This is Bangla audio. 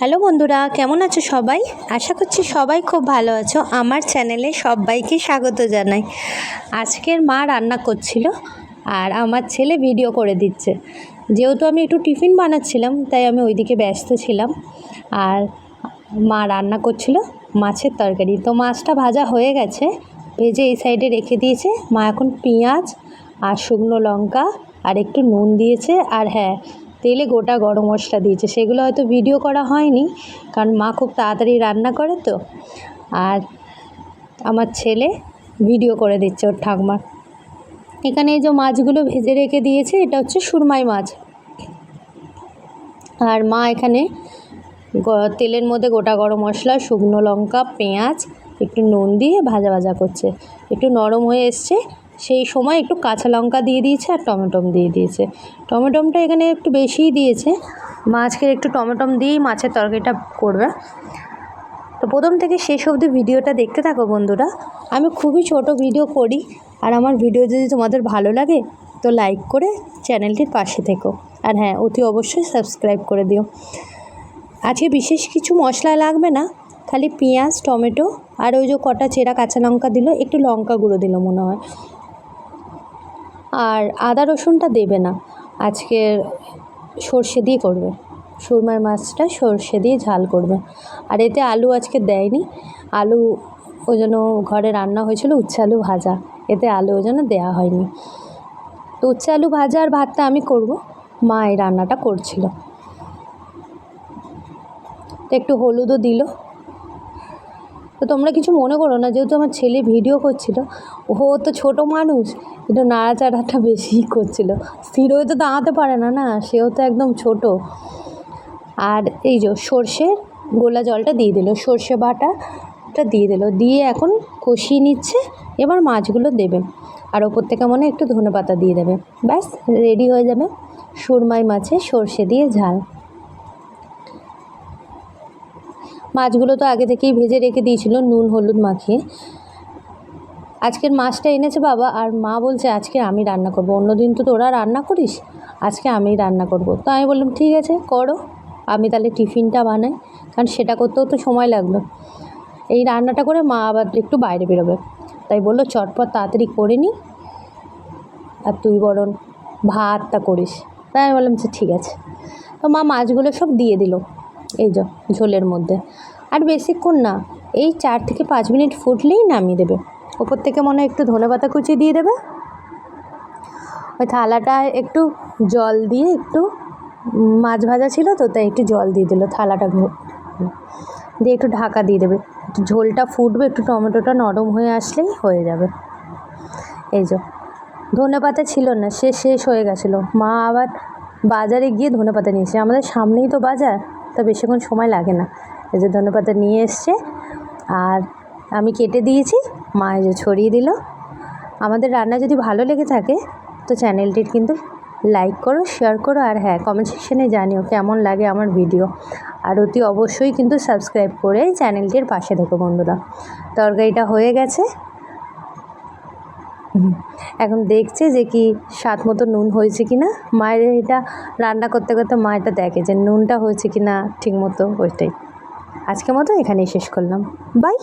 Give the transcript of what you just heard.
হ্যালো বন্ধুরা, কেমন আছো সবাই? আশা করছি সবাই খুব ভালো আছো। আমার চ্যানেলে সবাইকে স্বাগত জানাই। আজকের মা রান্না করছিল আর আমার ছেলে ভিডিও করে দিচ্ছে। যেহেতু আমি একটু টিফিন বানাচ্ছিলাম তাই আমি ওইদিকে ব্যস্ত ছিলাম। আর মা রান্না করছিল মাছের তরকারি। তো মাছটা ভাজা হয়ে গেছে, ভেজে এই সাইডে রেখে দিয়েছে। মা এখন পেঁয়াজ আর শুকনো লঙ্কা আর একটু নুন দিয়েছে, আর হ্যাঁ, তেলে গোটা গরম মশলা দিয়েছে। সেগুলো হয়তো ভিডিও করা হয়নি, কারণ মা খুব তাড়াতাড়ি রান্না করে তো। আর আমার ছেলে ভিডিও করে দিচ্ছে ওর ঠাকুমার। এখানে এই যে মাছগুলো ভেজে রেখে দিয়েছে, এটা হচ্ছে সুরমাই মাছ। আর মা এখানে তেলের মধ্যে গোটা গরম মশলা, শুকনো লঙ্কা, পেঁয়াজ, একটু নুন দিয়ে ভাজা ভাজা করছে। একটু নরম হয়ে এসছে, সেই সময় একটু কাঁচা লঙ্কা দিয়ে দিয়েছে আর টমেটম দিয়ে দিয়েছে। টমেটমটা এখানে একটু বেশিই দিয়েছে। মাছকে একটু টমেটম দিয়েই মাছের তরকারিটা করবে। তো প্রথম থেকে শেষ অবধি ভিডিওটা দেখতে থাকো বন্ধুরা। আমি খুবই ছোট ভিডিও করি, আর আমার ভিডিও যদি তোমাদের ভালো লাগে তো লাইক করে চ্যানেলটির পাশে থেকো। আর হ্যাঁ, অতি অবশ্যই সাবস্ক্রাইব করে দিও। আজকে বিশেষ কিছু মশলা লাগবে না, খালি পেঁয়াজ, টমেটো আর ওই যে কটা চেরা কাঁচা লঙ্কা দিল, একটু লঙ্কা গুঁড়ো দিল মনে হয়। আর আদা রসুনটা দেবে না, আজকে সর্ষে দিয়ে করবে। সুরমাই মাছটা সর্ষে দিয়ে ঝাল করবে। আর এতে আলু আজকে দেয়নি। আলু ওই জন্য ঘরে রান্না হয়েছিল উচ্ছে আলু ভাজা, এতে আলু ওই জন্য দেওয়া হয়নি। তো উচ্ছে আলু ভাজা আর ভাতটা আমি করব, মা এই রান্নাটা করছিল। তো একটু হলুদও দিল। তো তোমরা কিছু মনে করো না, যেহেতু আমার ছেলে ভিডিও করছিল, ও তো ছোটো মানুষ, একটু নাড়াচাড়াটা বেশিই করছিল। স্থির হয়ে তো দাঁড়াতে পারে না, না সেও তো একদম ছোট। আর এই যে সর্ষের গোলা জলটা দিয়ে দিল, সর্ষে বাটাটা দিয়ে দিল, দিয়ে এখন কষিয়ে নিচ্ছে। এবার মাছগুলো দেবে, আর ওপর থেকে মনে একটু ধনেপাতা দিয়ে দেবে। ব্যাস রেডি হয়ে যাবে সুরমাই মাছে সর্ষে দিয়ে ঝাল। মাছগুলো তো আগে থেকেই ভেজে রেখে দিয়েছিল নুন হলুদ মাখিয়ে। আজকের মাছটা এনেছে বাবা, আর মা বলছে আজকে আমি রান্না করব। অন্যদিন তো তোরা রান্না করিস, আজকে আমি রান্না করব। তো আমি বললাম ঠিক আছে করো, আমি তাহলে টিফিনটা বানাই, কারণ সেটা করতেও তো সময় লাগবে। এই রান্নাটা করে মা আবার একটু বাইরে বেরোবে, তাই বললো চটপট তাড়াতাড়ি করে নিই, আর তুই বরং ভাতটা করিস। তাই আমি বললাম যে ঠিক আছে। তো মা মাছগুলো সব দিয়ে দিল এই যে ঝোলের মধ্যে। আর বেশিক্ষণ না, এই 4 থেকে 5 মিনিট ফুটলেই নামিয়ে দেবে। ওপর থেকে মনে হয় একটু ধনেপাতা কুচি দিয়ে দেবে। ওই থালাটায় একটু জল দিয়ে, একটু মাছ ভাজা ছিল তো তাই একটু জল দিয়ে দিল থালাটা দিয়ে, একটু ঢাকা দিয়ে দেবে। একটু ঝোলটা ফুটবে, একটু টমেটোটা নরম হয়ে আসলেই হয়ে যাবে। এই যে ধনেপাতা ছিল না, শেষ হয়ে গেছিলো। মা আবার বাজারে গিয়ে ধনেপাতা নিয়েছে, আমাদের সামনেই তো বাজার, তা বেশিক্ষণ সময় লাগে না। এই যে ধনেপাতা নিয়ে এসছে, আর আমি কেটে দিয়েছি, মা এই যে ছড়িয়ে দিল। আমাদের রান্না যদি ভালো লেগে থাকে তো চ্যানেলটির কিন্তু লাইক করো, শেয়ার করো, আর হ্যাঁ, কমেন্ট সেকশানে জানিও কেমন লাগে আমার ভিডিও। আর অতি অবশ্যই কিন্তু সাবস্ক্রাইব করে চ্যানেলটির পাশে থেকো বন্ধুরা। তরকারিটা হয়ে গেছে, এখন দেখছে যে কি স্বাদ মতো নুন হয়েছে কি না। মায়ের এটা রান্না করতে করতে মা এটা দেখে যে নুনটা হয়েছে কি না ঠিক মতো। ওইটাই আজকের মতো এখানেই শেষ করলাম। বাই।